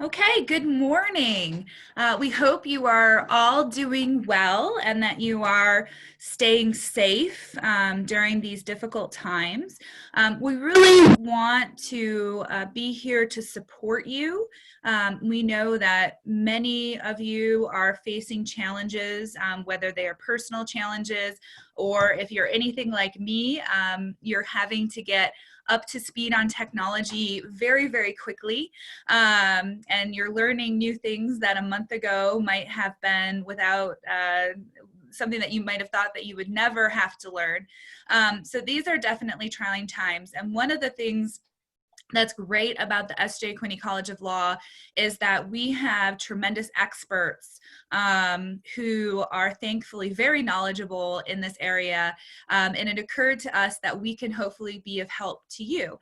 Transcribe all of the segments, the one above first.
Okay, good morning. We hope you are all doing well and that you are staying safe during these difficult times. We really want to be here to support you. We know that many of you are facing challenges, whether they are personal challenges or if you're anything like me, you're having to get up to speed on technology very, very quickly. And you're learning new things that a month ago might have been without something that you might have thought that you would never have to learn. So these are definitely trying times. And one of the things that's great about the S.J. Quinney College of Law is that we have tremendous experts who are thankfully very knowledgeable in this area. And it occurred to us that we can hopefully be of help to you.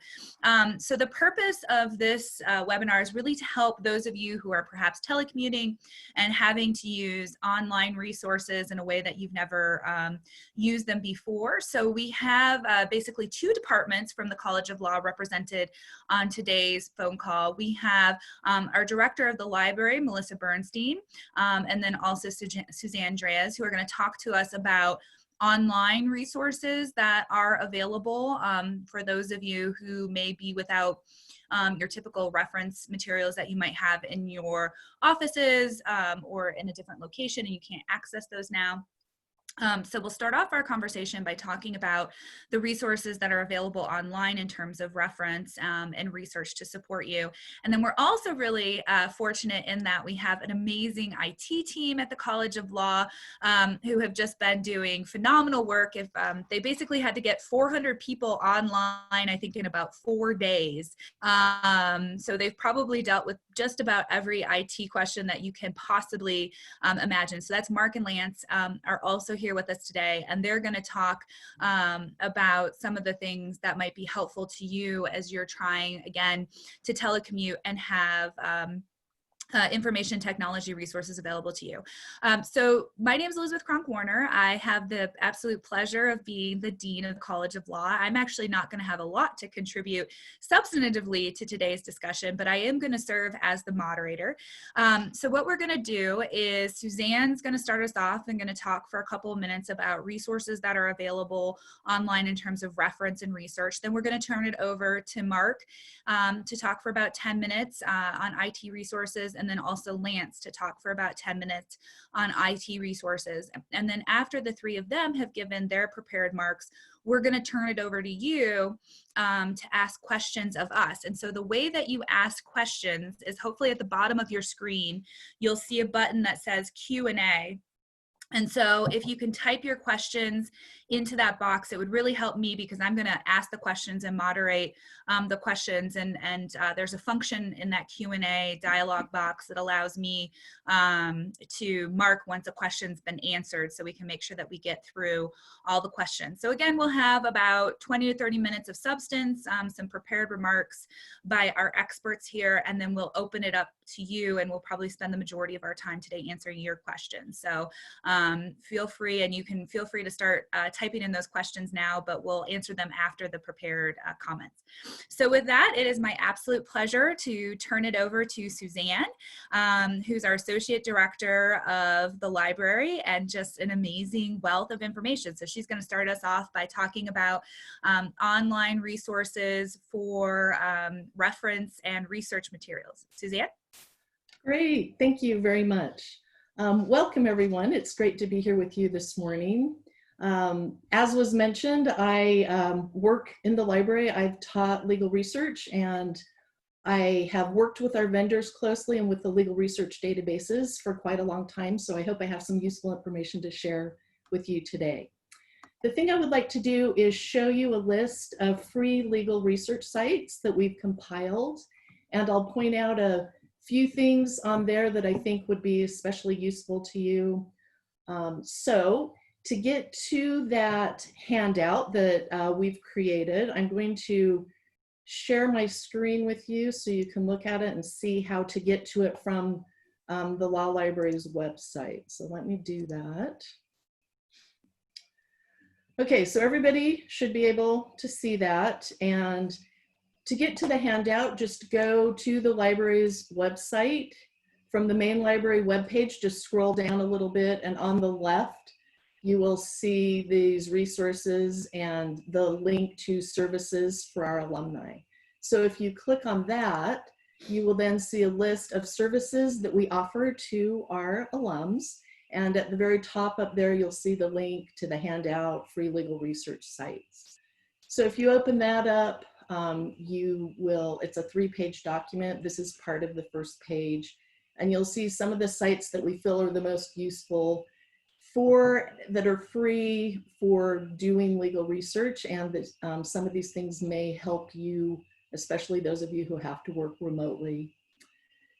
So the purpose of this webinar is really to help those of you who are perhaps telecommuting and having to use online resources in a way that you've never used them before. So we have basically two departments from the College of Law represented on today's phone call. We have our director of the library, Melissa Bernstein, and then also Suzanne Dreas, who are going to talk to us about online resources that are available for those of you who may be without your typical reference materials that you might have in your offices or in a different location and you can't access those now. So we'll start off our conversation by talking about the resources that are available online in terms of reference and research to support you. And then we're also really fortunate in that we have an amazing IT team at the College of Law who have just been doing phenomenal work. If they basically had to get 400 people online, I think in about 4 days. So they've probably dealt with just about every IT question that you can possibly imagine. So that's Mark and Lance are also here with us today, and they're going to talk about some of the things that might be helpful to you as you're trying again to telecommute and have information technology resources available to you. So my name is Elizabeth Kronk-Warner. I have the absolute pleasure of being the Dean of the College of Law. I'm actually not going to have a lot to contribute substantively to today's discussion, but I am going to serve as the moderator. So what we're going to do is Suzanne's going to start us off and going to talk for a couple of minutes about resources that are available online in terms of reference and research. Then we're going to turn it over to Mark to talk for about 10 minutes on IT resources, and then also Lance to talk for about 10 minutes on IT resources. And then after the three of them have given their prepared marks, we're going to turn it over to you to ask questions of us. And so the way that you ask questions is hopefully at the bottom of your screen, you'll see a button that says Q&A. And so if you can type your questions into that box, it would really help me because I'm going to ask the questions and moderate the questions. And there's a function in that Q&A dialog box that allows me to mark once a question's been answered so we can make sure that we get through all the questions. So again, we'll have about 20 to 30 minutes of substance, some prepared remarks by our experts here, and then we'll open it up to you, and we'll probably spend the majority of our time today answering your questions. So feel free, and you can feel free to start typing in those questions now, but we'll answer them after the prepared comments. So with that, it is my absolute pleasure to turn it over to Suzanne, who's our Associate Director of the library and just an amazing wealth of information. So she's going to start us off by talking about online resources for reference and research materials. Suzanne? Great, thank you very much. Welcome everyone, it's great to be here with you this morning. As was mentioned, I work in the library. I've taught legal research and I have worked with our vendors closely and with the legal research databases for quite a long time, so I hope I have some useful information to share with you today. The thing I would like to do is show you a list of free legal research sites that we've compiled, and I'll point out a few things on there that I think would be especially useful to you. So to get to that handout that we've created, I'm going to share my screen with you so you can look at it and see how to get to it from the Law Library's website. So let me do that. Okay, so everybody should be able to see that. And To get to the handout, just go to the library's website. From the main library webpage, just scroll down a little bit, and on the left, you will see these resources and the link to services for our alumni. So if you click on that, you will then see a list of services that we offer to our alums. And at the very top up there, you'll see the link to the handout free legal research sites. So if you open that up, it's a 3-page document. This is part of the first page. And you'll see some of the sites that we feel are the most useful that are free for doing legal research, and that some of these things may help you, especially those of you who have to work remotely.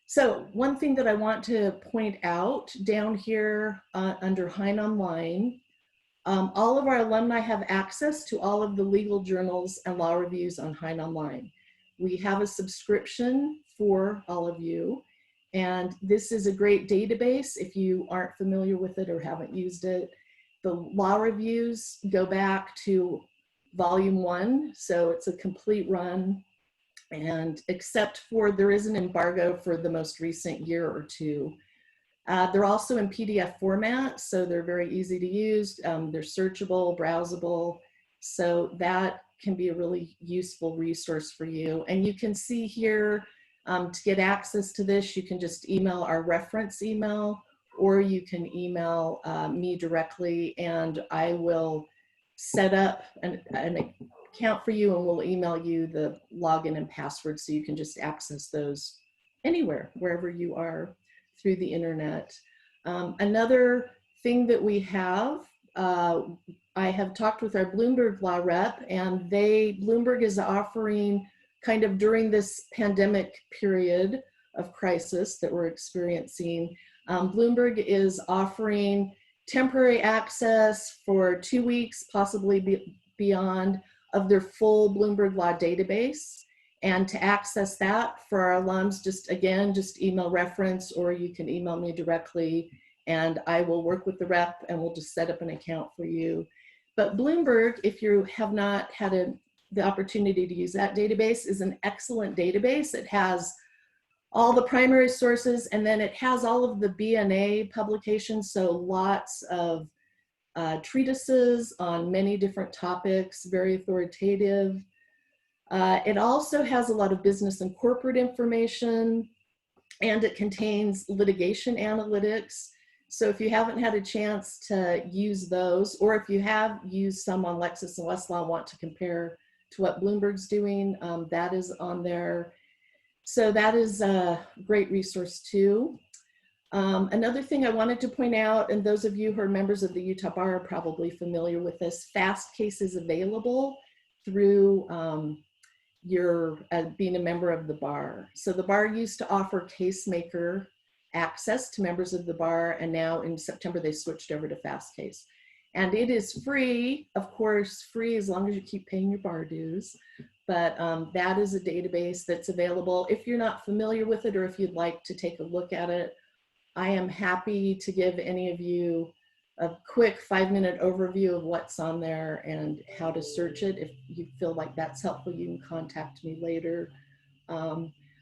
So one thing that I want to point out down here under Hein Online, all of our alumni have access to all of the legal journals and law reviews on Hein Online. We have a subscription for all of you, and this is a great database if you aren't familiar with it or haven't used it. The law reviews go back to volume 1, so it's a complete run, and except for there is an embargo for the most recent year or two. They're also in PDF format, so they're very easy to use. They're searchable, browsable, so that can be a really useful resource for you. And you can see here, to get access to this, you can just email our reference email, or you can email me directly, and I will set up an account for you, and we'll email you the login and password so you can just access those anywhere, wherever you are, through the internet. Another thing that we have, I have talked with our Bloomberg law rep, and Bloomberg is offering, kind of during this pandemic period of crisis that we're experiencing, Bloomberg is offering temporary access for 2 weeks, possibly beyond, of their full Bloomberg law database. And to access that for our alums, just email reference, or you can email me directly, and I will work with the rep and we'll just set up an account for you. But Bloomberg, if you have not had the opportunity to use that database, is an excellent database. It has all the primary sources, and then it has all of the BNA publications, so lots of treatises on many different topics, very authoritative. It also has a lot of business and corporate information, and it contains litigation analytics. So if you haven't had a chance to use those, or if you have used some on Lexis and Westlaw and want to compare to what Bloomberg's doing, that is on there. So that is a great resource too. Another thing I wanted to point out, and those of you who are members of the Utah Bar are probably familiar with this, fast case is available through being a member of the bar. So the bar used to offer Casemaker access to members of the bar, and now in September they switched over to Fast Case. And it is free, of course, free as long as you keep paying your bar dues. But that is a database that's available. If you're not familiar with it, or if you'd like to take a look at it, I am happy to give any of you a quick 5-minute overview of what's on there and how to search it. If you feel like that's helpful, you can contact me later.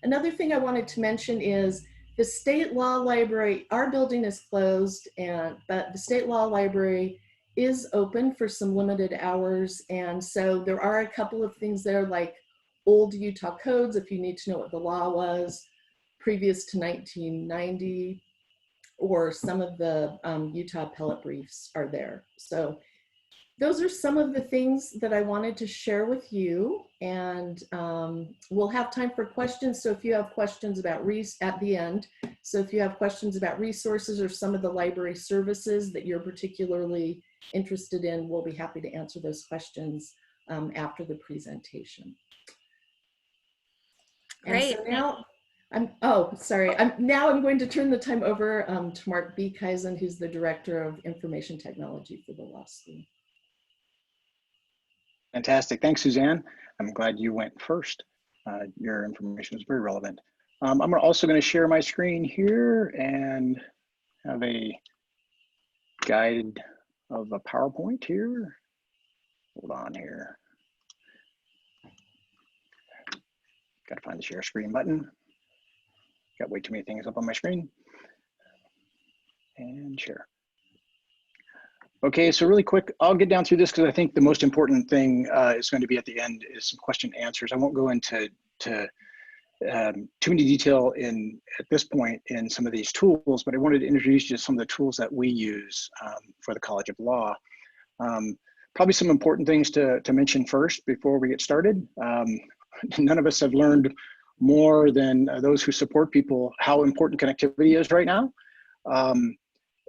Another thing I wanted to mention is the state law library. Our building is closed, but the state law library is open for some limited hours. And so there are a couple of things there, like old Utah codes, if you need to know what the law was previous to 1990, or some of the Utah appellate briefs are there. So those are some of the things that I wanted to share with you, and we'll have time for questions. So if you have questions about at the end, so if you have questions about resources or some of the library services that you're particularly interested in, we'll be happy to answer those questions after the presentation. Great. And so now, I'm going to turn the time over to Mark Beekhuizen, who's the Director of Information Technology for the law school. Fantastic. Thanks, Suzanne. I'm glad you went first. Your information is very relevant. I'm also going to share my screen here and have a guide of a PowerPoint here. Hold on here. Got to find the share screen button. Got way too many things up on my screen. And share. Okay, so really quick, I'll get down through this because I think the most important thing is going to be at the end is some question and answers. I won't go into too many detail at this point in some of these tools, but I wanted to introduce you to some of the tools that we use for the College of Law. Probably some important things to mention first before we get started. None of us have learned more than those who support people how important connectivity is right now,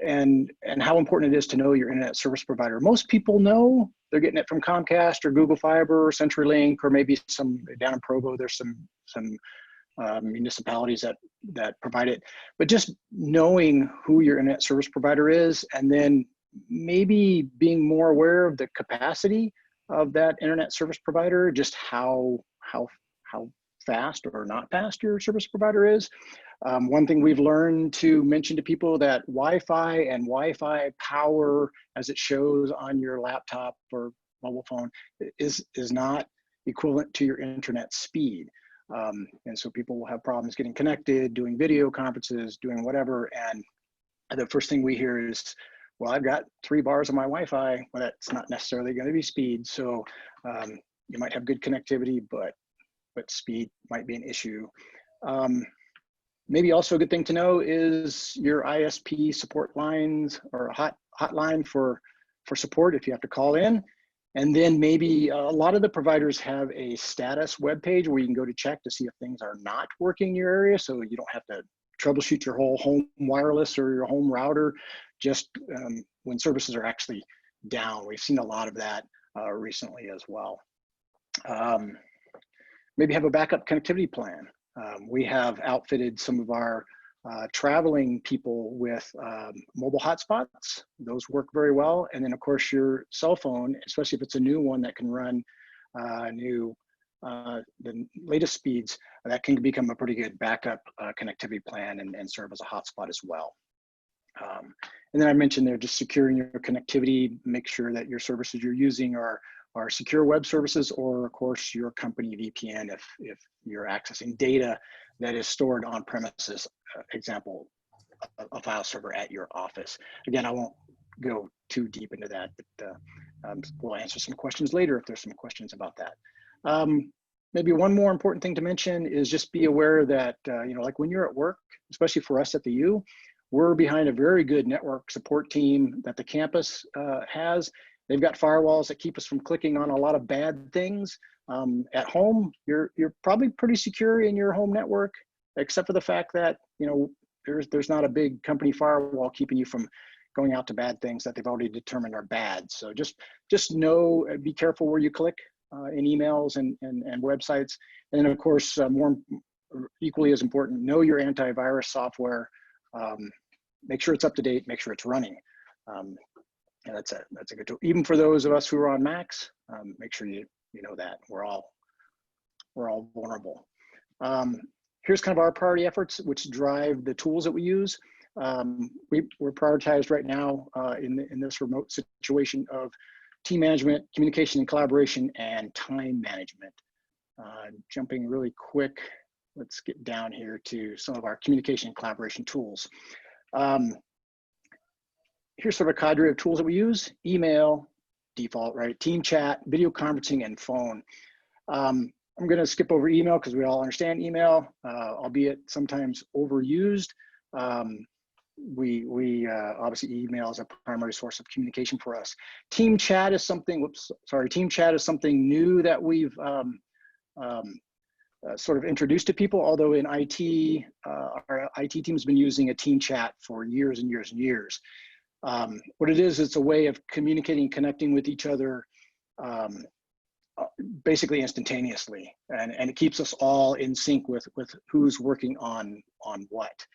and how important it is to know your internet service provider. Most people know they're getting it from Comcast or Google Fiber or CenturyLink, or maybe some down in Provo. There's some municipalities that provide it. But just knowing who your internet service provider is, and then maybe being more aware of the capacity of that internet service provider, just how fast or not fast your service provider is. One thing we've learned to mention to people that Wi-Fi and Wi-Fi power, as it shows on your laptop or mobile phone, is not equivalent to your internet speed. And so people will have problems getting connected, doing video conferences, doing whatever. And the first thing we hear is, well, I've got 3 bars on my Wi-Fi. Well, that's not necessarily going to be speed. So you might have good connectivity, but speed might be an issue. Maybe also a good thing to know is your ISP support lines or a hotline for support if you have to call in. And then maybe a lot of the providers have a status webpage where you can go to check to see if things are not working in your area, so you don't have to troubleshoot your whole home wireless or your home router just when services are actually down. We've seen a lot of that recently as well. Maybe have a backup connectivity plan. We have outfitted some of our traveling people with mobile hotspots. Those work very well. And then of course your cell phone, especially if it's a new one that can run the latest speeds, that can become a pretty good backup connectivity plan and serve as a hotspot as well. And then I mentioned there just securing your connectivity, make sure that your services you're using are secure web services, or of course your company VPN if you're accessing data that is stored on premises, example, a file server at your office. Again, I won't go too deep into that, but we'll answer some questions later if there's some questions about that. Maybe one more important thing to mention is just be aware that, like when you're at work, especially for us at the U, we're behind a very good network support team that the campus has. They've got firewalls that keep us from clicking on a lot of bad things. At home, you're probably pretty secure in your home network, except for the fact that there's not a big company firewall keeping you from going out to bad things that they've already determined are bad. So just know, be careful where you click in emails and websites. And then of course, more equally as important, know your antivirus software. Make sure it's up to date. Make sure it's running. And that's a good tool. Even for those of us who are on Macs, make sure you know that we're all vulnerable. Here's kind of our priority efforts, which drive the tools that we use. We're prioritized right now in this remote situation of team management, communication and collaboration, and time management. Jumping really quick, let's get down here to some of our communication and collaboration tools. Here's sort of a cadre of tools that we use: email, default, right? Team chat, video conferencing, and phone. I'm going to skip over email because we all understand email, albeit sometimes overused. We obviously email is a primary source of communication for us. Team chat is something. Team chat is something new that we've sort of introduced to people. Although in IT, our IT team's been using a team chat for years and years and years. What it is, it's a way of communicating, connecting with each other, basically instantaneously, and it keeps us all in sync with who's working on what.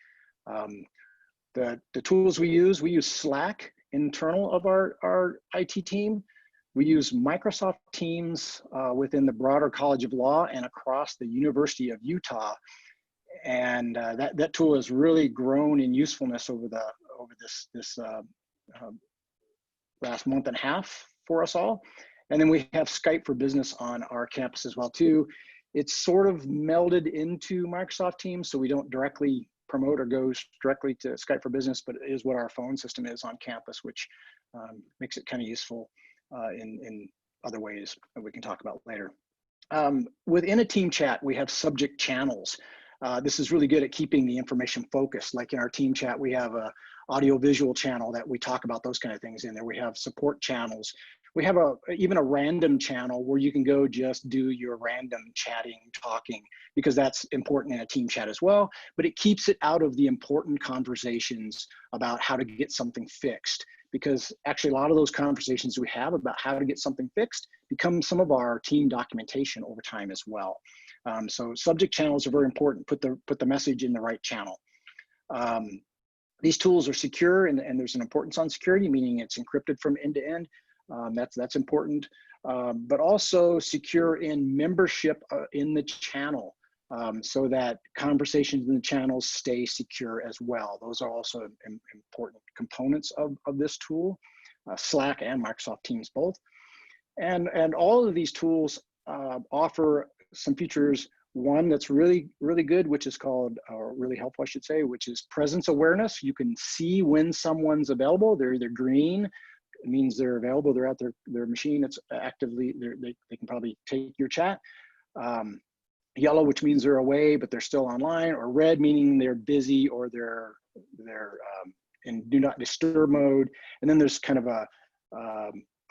The tools we use Slack, internal of our IT team. We use Microsoft Teams within the broader College of Law and across the University of Utah, and that tool has really grown in usefulness over this last month and a half for us all. And then we have Skype for Business on our campus as well too. It's sort of melded into Microsoft Teams, so we don't directly promote or go directly to Skype for Business, but it is what our phone system is on campus, which makes it kind of useful in other ways that we can talk about later. Within a team chat, we have subject channels. This is really good at keeping the information focused. Like in our team chat, we have a audio visual channel that we talk about those kind of things in there. We have support channels. We have even a random channel where you can go just do your random chatting, talking, because that's important in a team chat as well, but it keeps it out of the important conversations about how to get something fixed. Because actually a lot of those conversations we have about how to get something fixed become some of our team documentation over time as well. So subject channels are very important. Put the message in the right channel. These tools are secure, and there's an importance on security, meaning it's encrypted from end to end. That's important, but also secure in membership in the channel, so that conversations in the channels stay secure as well. Those are also important components of this tool, Slack and Microsoft Teams both. And all of these tools offer some features. One that's really good, which is called, or really helpful I should say, which is presence awareness. You can see when someone's available. They're either green, it means they're available, they're at their machine, it's actively, they can probably take your chat. Yellow, which means they're away, but they're still online, or red, meaning they're busy or they're in do not disturb mode. And then there's kind of a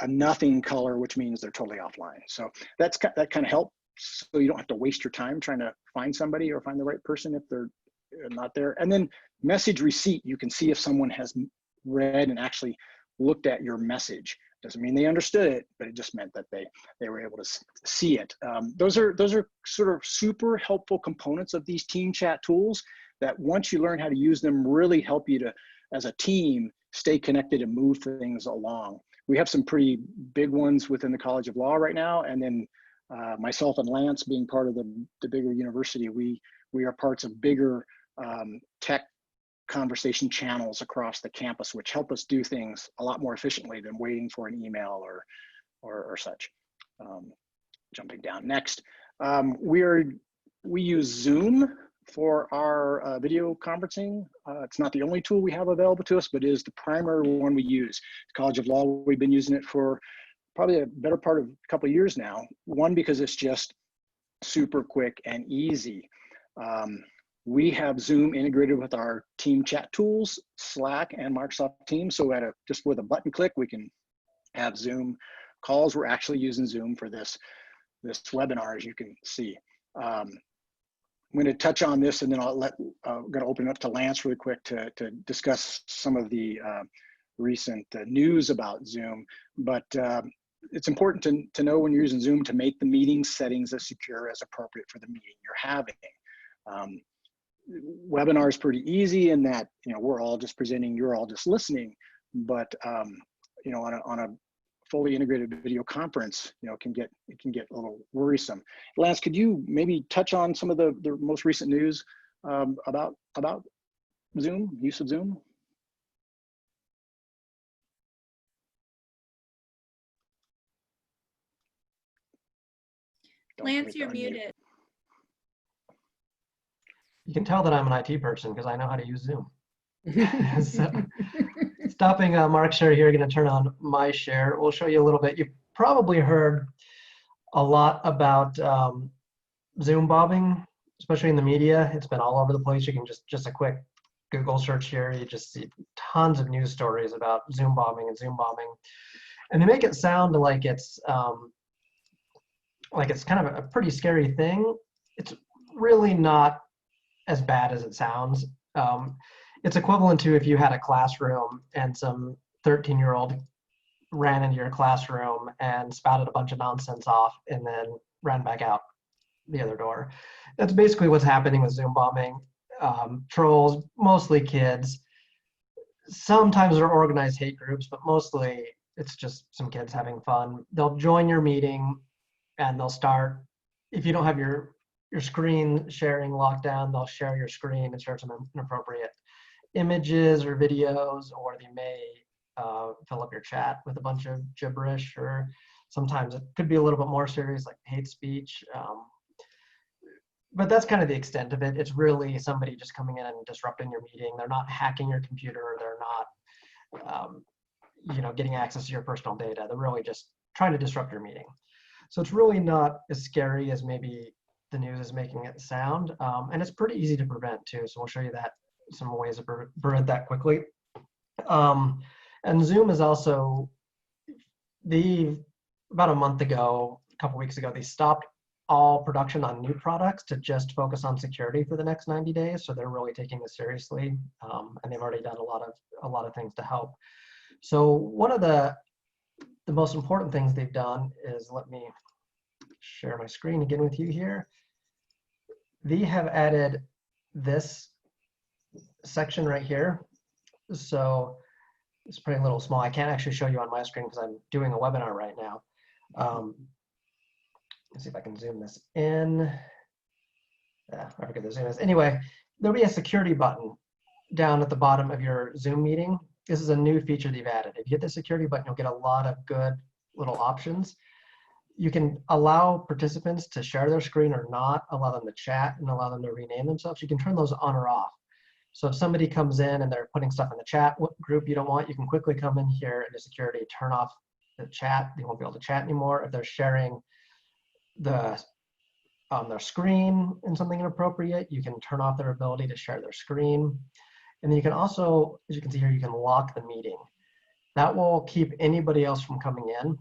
nothing color, which means they're totally offline. So that kind of helps, so you don't have to waste your time trying to find somebody or find the right person if they're not there. And then message receipt, you can see if someone has read and actually looked at your message. Doesn't mean they understood it, but it just meant that they were able to see it. Those are sort of super helpful components of these team chat tools that once you learn how to use them, really help you to, as a team, stay connected and move things along. We have some pretty big ones within the College of Law right now, and then myself and Lance, being part of the bigger university, we are parts of bigger tech conversation channels across the campus, which help us do things a lot more efficiently than waiting for an email or such. Jumping down next, we use Zoom for our video conferencing. It's not the only tool we have available to us, but it is the primary one we use. The College of Law, we've been using it for probably a better part of a couple of years now. One, because it's just super quick and easy. We have Zoom integrated with our team chat tools, Slack and Microsoft Teams. So just with a button click, we can have Zoom calls. We're actually using Zoom for this webinar, as you can see. I'm going to touch on this, and then I'm going to open it up to Lance really quick to discuss some of the recent news about Zoom. But it's important to know when you're using Zoom to make the meeting settings as secure as appropriate for the meeting you're having. Webinar is pretty easy in that, we're all just presenting, you're all just listening, but on a fully integrated video conference, it can get a little worrisome. Lance, could you maybe touch on some of the most recent news about Zoom, use of Zoom? Lance, you're muted. You can tell that I'm an IT person because I know how to use Zoom. So, stopping Mark's share here, going to turn on my share. We'll show you a little bit. You've probably heard a lot about Zoom bombing, especially in the media. It's been all over the place. You can just a quick Google search here. You just see tons of news stories about Zoom bombing. And they make it sound like it's kind of a pretty scary thing. It's really not as bad as it sounds. It's equivalent to if you had a classroom and some 13-year-old ran into your classroom and spouted a bunch of nonsense off and then ran back out the other door. That's basically what's happening with Zoom bombing. Trolls, mostly kids. Sometimes they're organized hate groups, but mostly it's just some kids having fun. They'll join your meeting and they'll start, if you don't have your screen sharing locked down, they'll share your screen and share some inappropriate images or videos, or they may fill up your chat with a bunch of gibberish, or sometimes it could be a little bit more serious, like hate speech. but that's kind of the extent of it. It's really somebody just coming in and disrupting your meeting. They're not hacking your computer. They're not, getting access to your personal data. They're really just trying to disrupt your meeting. So it's really not as scary as maybe the news is making it sound. And it's pretty easy to prevent too. So we'll show you that, some ways to prevent that quickly. And Zoom is also, about a month ago, a couple weeks ago, they stopped all production on new products to just focus on security for the next 90 days. So they're really taking this seriously. And they've already done a lot of things to help. So one of the most important things they've done is, let me share my screen again with you here. They have added this section right here. So it's pretty a little small. I can't actually show you on my screen because I'm doing a webinar right now. Let's see if I can zoom this in. I forget the zoom is. Anyway, there'll be a security button down at the bottom of your Zoom meeting. This is a new feature they've added. If you hit the security button, you'll get a lot of good little options. You can allow participants to share their screen or not, allow them to chat, and allow them to rename themselves. You can turn those on or off. So if somebody comes in and they're putting stuff in the chat group you don't want, you can quickly come in here into security, turn off the chat. They won't be able to chat anymore. If they're sharing their screen in something inappropriate, you can turn off their ability to share their screen. And then you can also, as you can see here, you can lock the meeting. That will keep anybody else from coming in.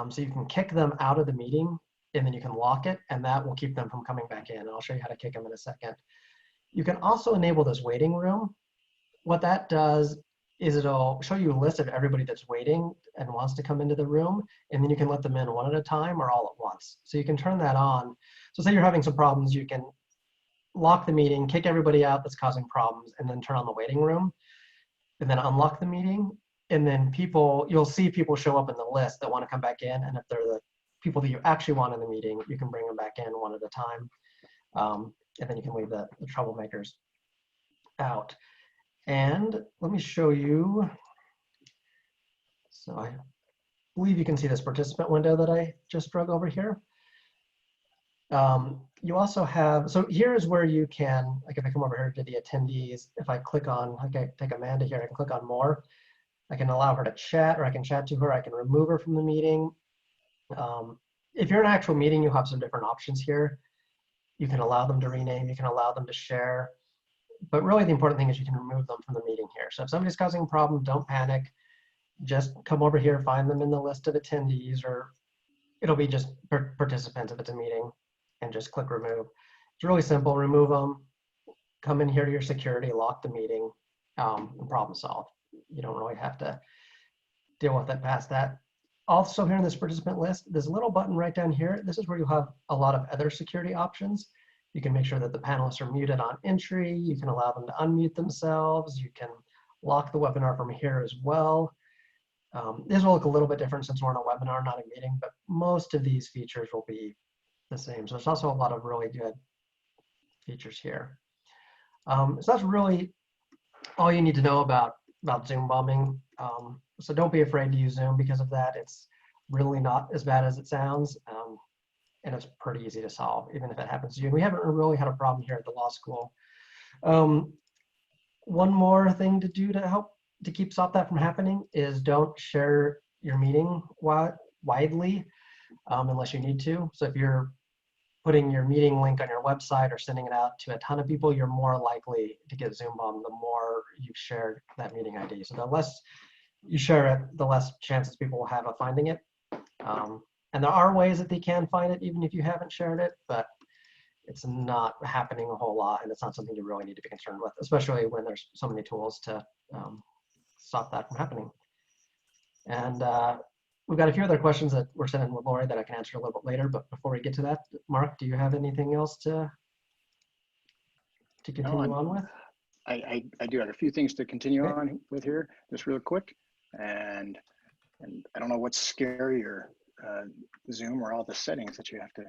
So you can kick them out of the meeting, and then you can lock it, and that will keep them from coming back in. And I'll show you how to kick them in a second. You can also enable this waiting room. What that does is it'll show you a list of everybody that's waiting and wants to come into the room, and then you can let them in one at a time or all at once. So you can turn that on. So say you're having some problems, you can lock the meeting, kick everybody out that's causing problems, and then turn on the waiting room, and then unlock the meeting. And then you'll see people show up in the list that want to come back in. And if they're the people that you actually want in the meeting, you can bring them back in one at a time. And then you can leave the troublemakers out. And let me show you. So I believe you can see this participant window that I just drug over here. You also have, so here is where you can, like if I come over here to the attendees, if I click on, okay, take Amanda here, I can click on more. I can allow her to chat, or I can chat to her. I can remove her from the meeting. If you're in an actual meeting, you'll have some different options here. You can allow them to rename, you can allow them to share. But really the important thing is you can remove them from the meeting here. So if somebody's causing a problem, don't panic. Just come over here, find them in the list of attendees, or it'll be just participants if it's a meeting, and just click remove. It's really simple, remove them, come in here to your security, lock the meeting, and problem solve. You don't really have to deal with it past that. Also here in this participant list, there's a little button right down here. This is where you'll have a lot of other security options. You can make sure that the panelists are muted on entry. You can allow them to unmute themselves. You can lock the webinar from here as well. This will look a little bit different since we're in a webinar, not a meeting, but most of these features will be the same. So there's also a lot of really good features here. So that's really all you need to know about Zoom bombing. So don't be afraid to use Zoom because of that. It's really not as bad as it sounds. And it's pretty easy to solve, even if it happens to you. And we haven't really had a problem here at the law school. One more thing to do to help to stop that from happening is don't share your meeting widely unless you need to. So if you're putting your meeting link on your website or sending it out to a ton of people, you're more likely to get Zoom bombed the more you've shared that meeting ID. So the less you share it, the less chances people will have of finding it. And there are ways that they can find it even if you haven't shared it, but it's not happening a whole lot, and it's not something you really need to be concerned with, especially when there's so many tools to stop that from happening. And we've got a few other questions that were sent in with Lori that I can answer a little bit later, but before we get to that, Mark, do you have anything else to continue on with? I do have a few things to continue on with here, just real quick. And I don't know what's scarier, Zoom or all the settings that you have to,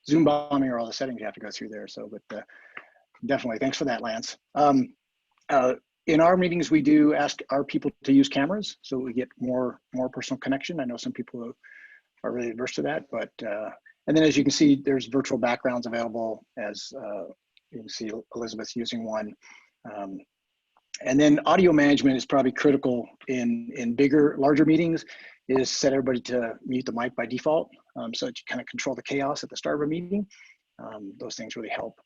Zoom bombing or all the settings you have to go through there. So, but definitely, thanks for that, Lance. In our meetings, we do ask our people to use cameras so we get more personal connection. I know some people are really adverse to that, but And then as you can see, there's virtual backgrounds available, as you can see Elizabeth using one. And then audio management is probably critical in bigger, larger meetings, is set everybody to mute the mic by default, so that you kind of control the chaos at the start of a meeting. Those things really help.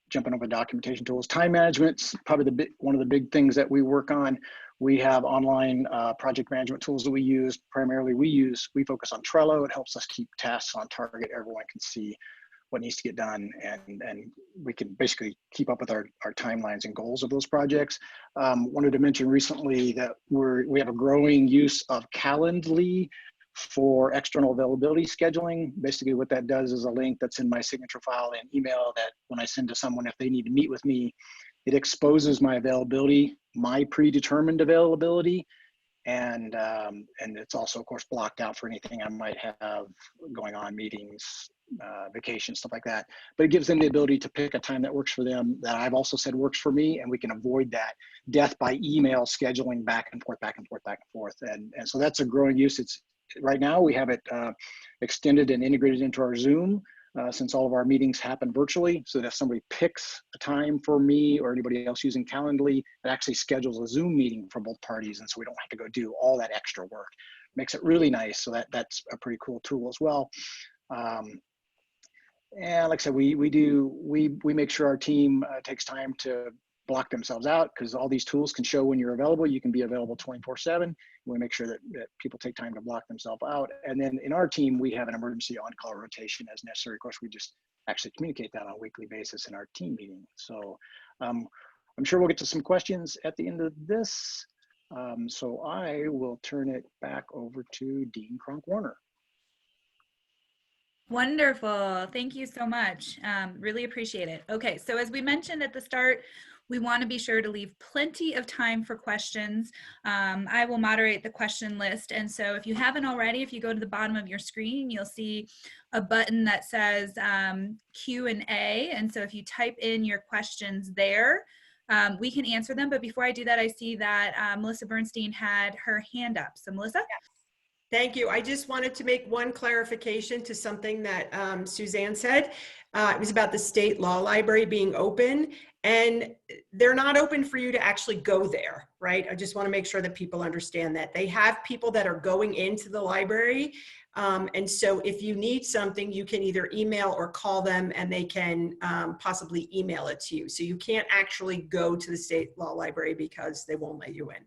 Jumping over documentation tools. Time management's probably one of the big things that we work on. We have online project management tools that we use. Primarily, we focus on Trello. It helps us keep tasks on target. Everyone can see what needs to get done, and we can basically keep up with our timelines and goals of those projects. Wanted to mention recently that we have a growing use of Calendly for external availability scheduling. Basically what that does is a link that's in my signature file and email that when I send to someone, if they need to meet with me, it exposes my availability, my predetermined availability, and it's also of course blocked out for anything I might have going on, meetings, vacations, stuff like that. But it gives them the ability to pick a time that works for them, that I've also said works for me, and we can avoid that death by email scheduling back and forth, back and forth, back and forth. And so that's a growing use. Right now we have it extended and integrated into our Zoom, since all of our meetings happen virtually, so that if somebody picks a time for me or anybody else using Calendly, it actually schedules a Zoom meeting for both parties, and so we don't have to go do all that extra work. Makes it really nice, so that's a pretty cool tool as well. And like I said, we make sure our team takes time to block themselves out, because all these tools can show when you're available. You can be available 24/7. We make sure that people take time to block themselves out. And then in our team, we have an emergency on-call rotation as necessary. Of course, we just actually communicate that on a weekly basis in our team meeting. So I'm sure we'll get to some questions at the end of this. So I will turn it back over to Dean Cronk-Warner. Wonderful. Thank you so much. Really appreciate it. Okay, so as we mentioned at the start, we want to be sure to leave plenty of time for questions. I will moderate the question list. And so if you haven't already, if you go to the bottom of your screen, you'll see a button that says Q&A. And so if you type in your questions there, we can answer them. But before I do that, I see that Melissa Bernstein had her hand up. So Melissa? Thank you. I just wanted to make one clarification to something that Suzanne said. It was about the state law library being open, and they're not open for you to actually go there, right? I just want to make sure that people understand that. They have people that are going into the library. And so if you need something, you can either email or call them, and they can possibly email it to you. So you can't actually go to the state law library because they won't let you in.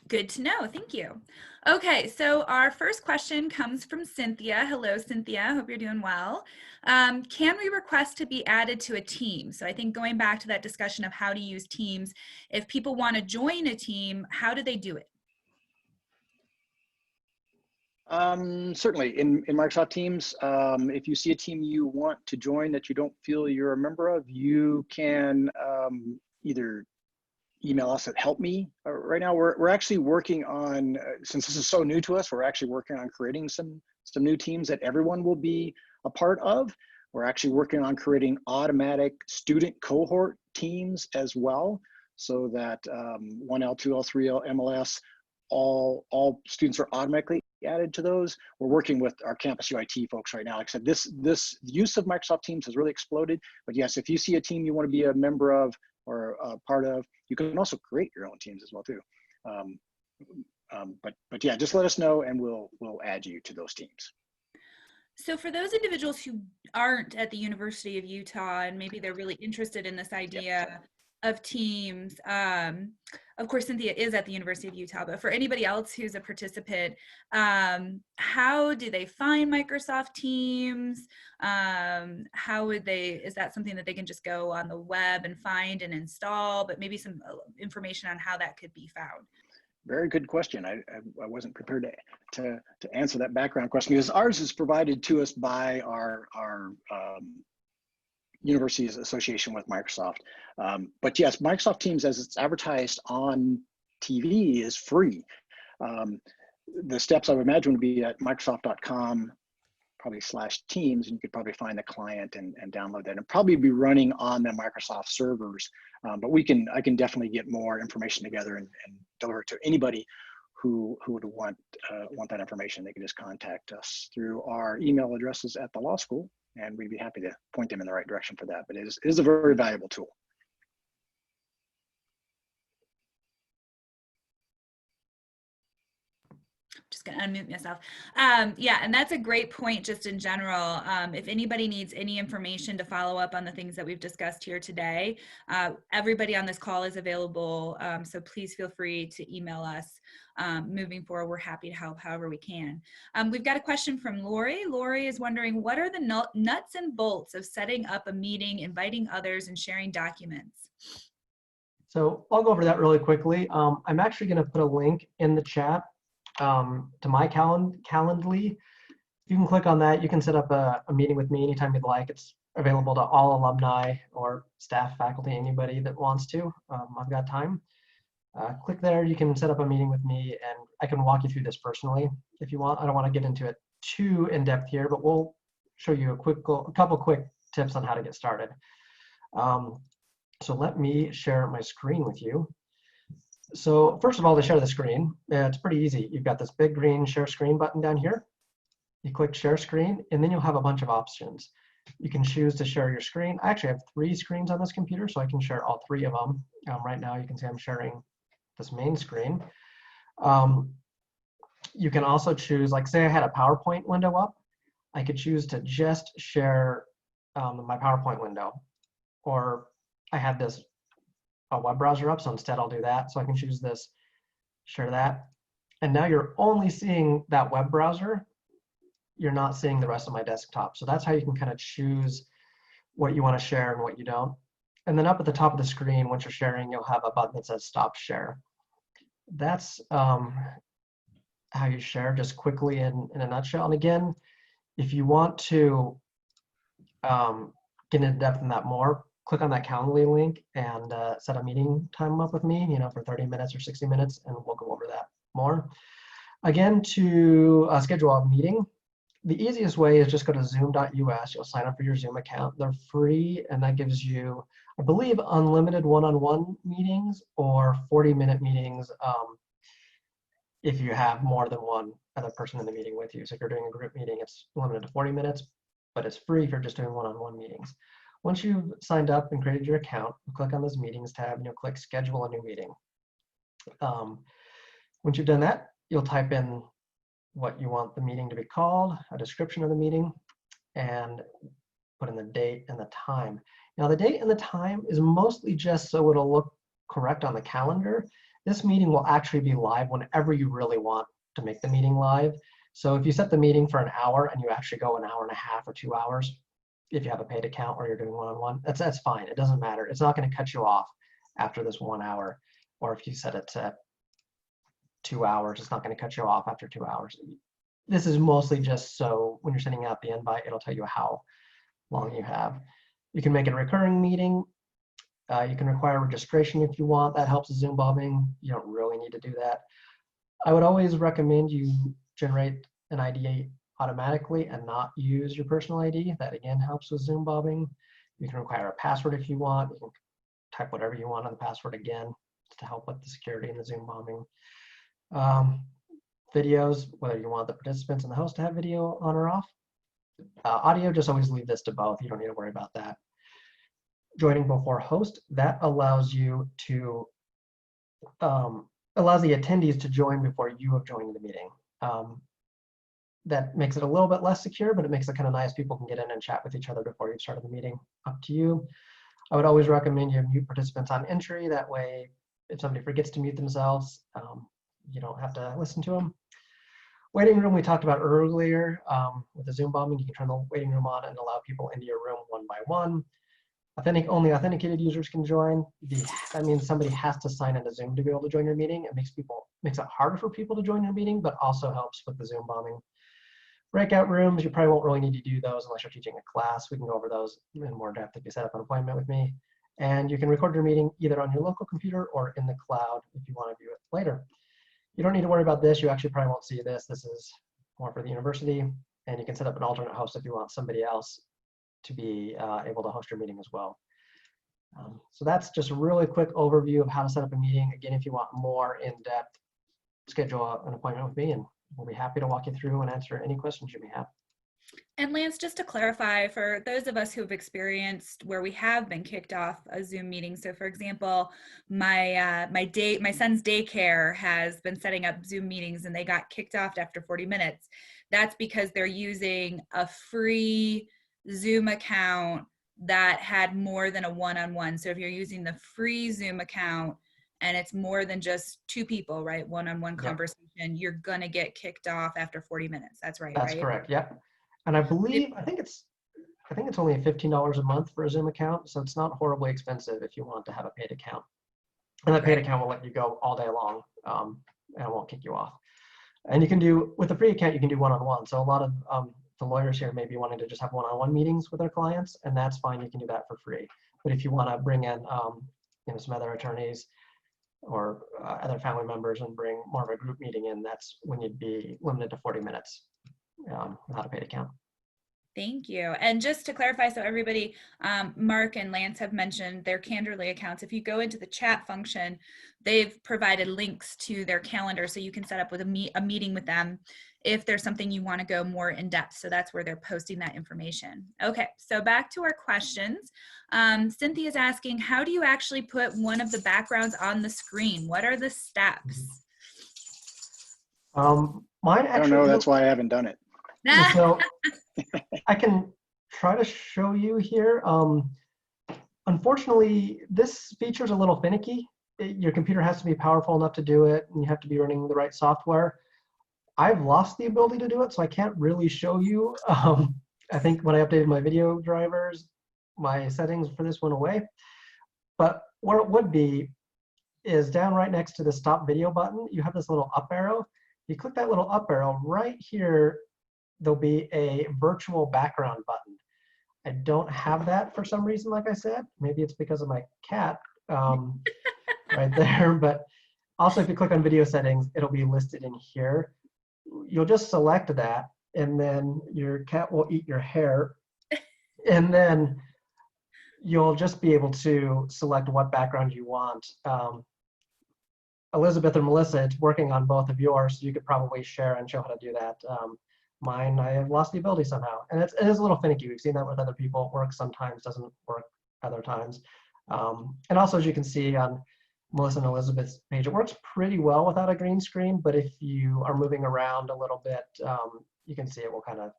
Good to know. Thank you. Okay, so our first question comes from Cynthia. Hello, Cynthia. Hope you're doing well. Can we request to be added to a team? So I think going back to that discussion of how to use Teams, if people want to join a team, how do they do it? Certainly in Microsoft Teams, if you see a team you want to join that you don't feel you're a member of, you can either email us at help me. Right now we're actually working on, since this is so new to us, we're actually working on creating some new teams that everyone will be a part of. We're actually working on creating automatic student cohort teams as well, so that 1L, 2L, 3L, MLS, all students are automatically added to those. We're working with our campus UIT folks right now. Like I said, this use of Microsoft Teams has really exploded. But yes, if you see a team you want to be a member of or a part of, you can also create your own teams as well too. But yeah, just let us know and we'll add you to those teams. So for those individuals who aren't at the University of Utah and maybe they're really interested in this idea of teams, of course Cynthia is at the University of Utah, but for anybody else who's a participant, how do they find Microsoft Teams? How would they, is that something that they can just go on the web and find and install, but maybe some information on how that could be found? Very good question. I wasn't prepared to answer that background question, because ours is provided to us by our university's association with Microsoft. But yes, Microsoft Teams, as it's advertised on TV, is free. The steps I would imagine would be at microsoft.com, probably /Teams, and you could probably find the client and download that, and probably be running on the Microsoft servers. But I can definitely get more information together and deliver it to anybody who would want that information, they can just contact us through our email addresses at the law school, and we'd be happy to point them in the right direction for that. But it is a very valuable tool. Just gonna unmute myself. Yeah, and that's a great point just in general. If anybody needs any information to follow up on the things that we've discussed here today, everybody on this call is available. So please feel free to email us. Moving forward, we're happy to help however we can. We've got a question from Lori. Lori is wondering, what are the nuts and bolts of setting up a meeting, inviting others, and sharing documents? So I'll go over that really quickly. I'm actually going to put a link in the chat to my Calendly. You can click on that. You can set up a meeting with me anytime you'd like. It's available to all alumni or staff, faculty, anybody that wants to. I've got time. Click there. You can set up a meeting with me, and I can walk you through this personally if you want. I don't want to get into it too in depth here, but we'll show you a couple quick tips on how to get started. So let me share my screen with you. So first of all, to share the screen, it's pretty easy. You've got this big green share screen button down here. You click share screen, and then you'll have a bunch of options. You can choose to share your screen. I actually have 3 screens on this computer, so I can share all 3 of them. Right now, you can see I'm sharing this main screen. You can also choose, like say I had a PowerPoint window up, I could choose to just share my PowerPoint window. Or I had this a web browser up, so instead I'll do that. So I can choose this, share that. And now you're only seeing that web browser. You're not seeing the rest of my desktop. So that's how you can kind of choose what you want to share and what you don't. And then up at the top of the screen, once you're sharing, you'll have a button that says stop share. That's how you share, just quickly in a nutshell. And again, if you want to get into depth in that more, click on that Calendly link and set a meeting time up with me, for 30 minutes or 60 minutes, and we'll go over that more. Again, to schedule a meeting, the easiest way is just go to zoom.us. You'll sign up for your Zoom account. They're free, and that gives you, I believe, unlimited one-on-one meetings or 40-minute meetings if you have more than one other person in the meeting with you. So if you're doing a group meeting, it's limited to 40 minutes, but it's free if you're just doing one-on-one meetings. Once you've signed up and created your account, you click on this meetings tab and you'll click schedule a new meeting. Once you've done that, you'll type in what you want the meeting to be called, a description of the meeting, and put in the date and the time. Now the date and the time is mostly just so it'll look correct on the calendar. This meeting will actually be live whenever you really want to make the meeting live. So if you set the meeting for an hour and you actually go an hour and a half or 2 hours, if you have a paid account or you're doing one-on-one, that's fine. It doesn't matter. It's not going to cut you off after this 1 hour. Or if you set it to 2 hours, it's not going to cut you off after 2 hours. This is mostly just so when you're sending out the invite, it'll tell you how long you have. You can make it a recurring meeting. You can require registration if you want. That helps with Zoom bombing. You don't really need to do that. I would always recommend you generate an ID automatically and not use your personal ID. That again helps with Zoom bombing. You can require a password if you want. You can type whatever you want on the password again to help with the security in the Zoom bombing. Videos, whether you want the participants and the host to have video on or off. Audio, just always leave this to both. You don't need to worry about that. Joining before host, that allows you to allows the attendees to join before you have joined the meeting. That makes it a little bit less secure, but it makes it kind of nice. People can get in and chat with each other before you've started the meeting. Up to you. I would always recommend you mute participants on entry. That way, if somebody forgets to mute themselves, you don't have to listen to them. Waiting room we talked about earlier. With the Zoom bombing, you can turn the waiting room on and allow people into your room one by one. Only authenticated users can join. That means somebody has to sign into Zoom to be able to join your meeting. It makes it harder for people to join your meeting, but also helps with the Zoom bombing. Breakout rooms, you probably won't really need to do those unless you're teaching a class. We can go over those in more depth if you set up an appointment with me. And you can record your meeting either on your local computer or in the cloud if you want to view it later. You don't need to worry about this. You actually probably won't see this. This is more for the university. And you can set up an alternate host if you want somebody else to be able to host your meeting as well. So that's just a really quick overview of how to set up a meeting. Again, if you want more in-depth schedule an appointment with me, and we'll be happy to walk you through and answer any questions you may have. And Lance, just to clarify, for those of us who have experienced where we have been kicked off a Zoom meeting. So for example, my son's daycare has been setting up Zoom meetings and they got kicked off after 40 minutes. That's because they're using a free Zoom account that had more than a one-on-one. So if you're using the free Zoom account and it's more than just two people, right? One-on-one conversation, you're gonna get kicked off after 40 minutes. That's right, That's right? correct. Yep. And I think it's only $15 a month for a Zoom account, so it's not horribly expensive if you want to have a paid account. And that paid account will let you go all day long, and it won't kick you off. And you can do, with a free account, you can do one-on-one. So a lot of the lawyers here may be wanting to just have one-on-one meetings with their clients, and that's fine. You can do that for free. But if you want to bring in, some other attorneys or other family members and bring more of a group meeting in, that's when you'd be limited to 40 minutes without a paid account. Thank you. And just to clarify, so everybody, Mark and Lance have mentioned their Calendly accounts. If you go into the chat function, they've provided links to their calendar so you can set up with a meeting with them if there's something you want to go more in depth. So that's where they're posting that information. Okay, so back to our questions. Cynthia's asking, how do you actually put one of the backgrounds on the screen? What are the steps? Mine actually, I don't know, that's why I haven't done it. So I can try to show you here. Unfortunately, this feature is a little finicky. Your computer has to be powerful enough to do it, and you have to be running the right software. I've lost the ability to do it, so I can't really show you. I think when I updated my video drivers, my settings for this went away. But where it would be is down right next to the stop video button. You have this little up arrow. You click that little up arrow right here, there'll be a virtual background button. I don't have that for some reason, like I said. Maybe it's because of my cat right there. But also, if you click on video settings, it'll be listed in here. You'll just select that, and then your cat will eat your hair. And then you'll just be able to select what background you want. Elizabeth or Melissa, it's working on both of yours, so you could probably share and show how to do that. Mine, I have lost the ability somehow. And it is a little finicky. We've seen that with other people. It works sometimes, doesn't work other times. And also, as you can see on Melissa and Elizabeth's page, it works pretty well without a green screen, but if you are moving around a little bit, you can see it will kind of,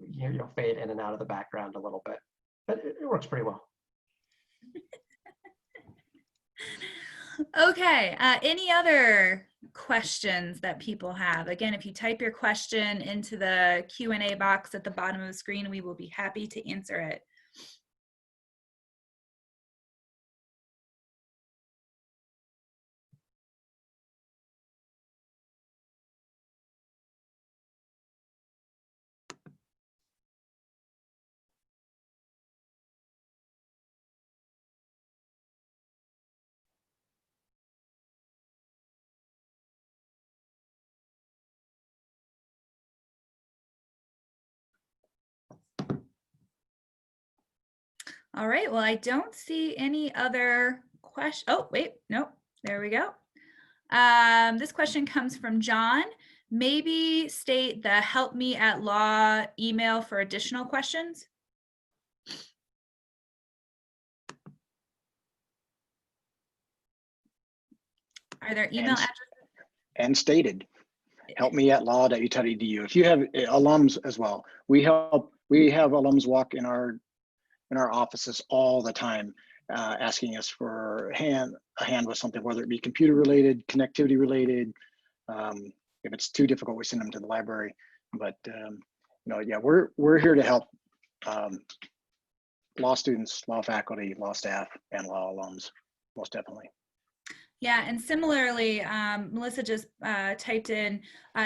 you'll fade in and out of the background a little bit, but it works pretty well. Okay, any other questions that people have? Again, if you type your question into the Q&A box at the bottom of the screen, we will be happy to answer it. All right, well, I don't see any other question. Oh, wait, nope, there we go. This question comes from John. Maybe state the help me at law email for additional questions. Are there email addresses? And stated, help me at law.utah.edu. If you have alums as well, we have alums walk in our offices all the time, asking us for a hand with something, whether it be computer related, connectivity related. If it's too difficult, we send them to the library. But yeah, we're here to help law students, law faculty, law staff, and law alums, most definitely. Yeah, and similarly, Melissa just typed in,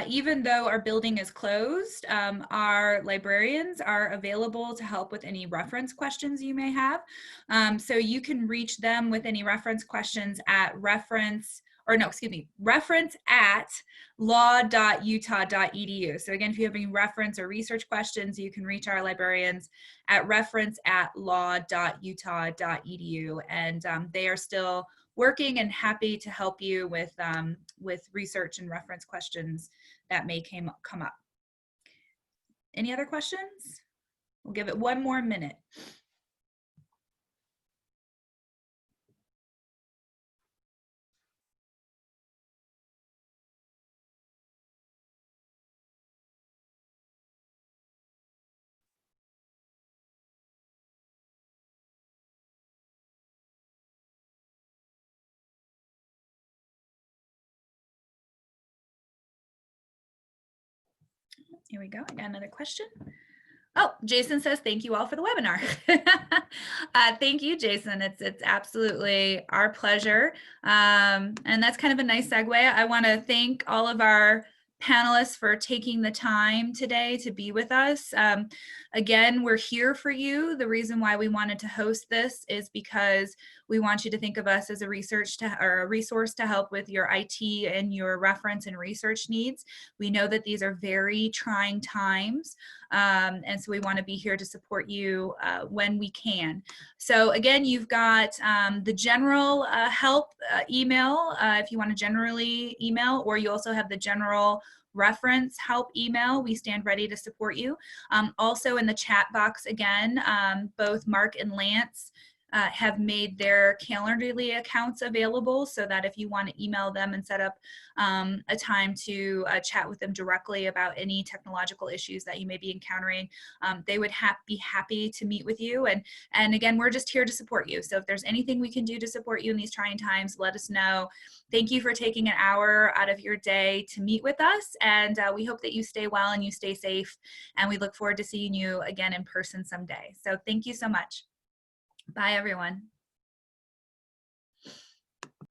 even though our building is closed, our librarians are available to help with any reference questions you may have. So you can reach them with any reference questions at reference at law.utah.edu. So again, if you have any reference or research questions, you can reach our librarians at reference at law.utah.edu. And they are still working and happy to help you with research and reference questions that may come up. Any other questions? We'll give it one more minute. Here we go. I got another question. Oh, Jason says, thank you all for the webinar. Thank you, Jason. It's absolutely our pleasure. And that's kind of a nice segue. I want to thank all of our panelists for taking the time today to be with us. Again, we're here for you. The reason why we wanted to host this is because we want you to think of us as a resource to help with your IT and your reference and research needs. We know that these are very trying times, and so we want to be here to support you when we can. So again, you've got the general help email if you want to generally email, or you also have the general reference help email. We stand ready to support you. Also in the chat box again, both Mark and Lance have made their Calendly accounts available so that if you want to email them and set up a time to chat with them directly about any technological issues that you may be encountering, they would be happy to meet with you. And again, we're just here to support you. So if there's anything we can do to support you in these trying times, let us know. Thank you for taking an hour out of your day to meet with us. And we hope that you stay well and you stay safe. And we look forward to seeing you again in person someday. So thank you so much. Bye, everyone.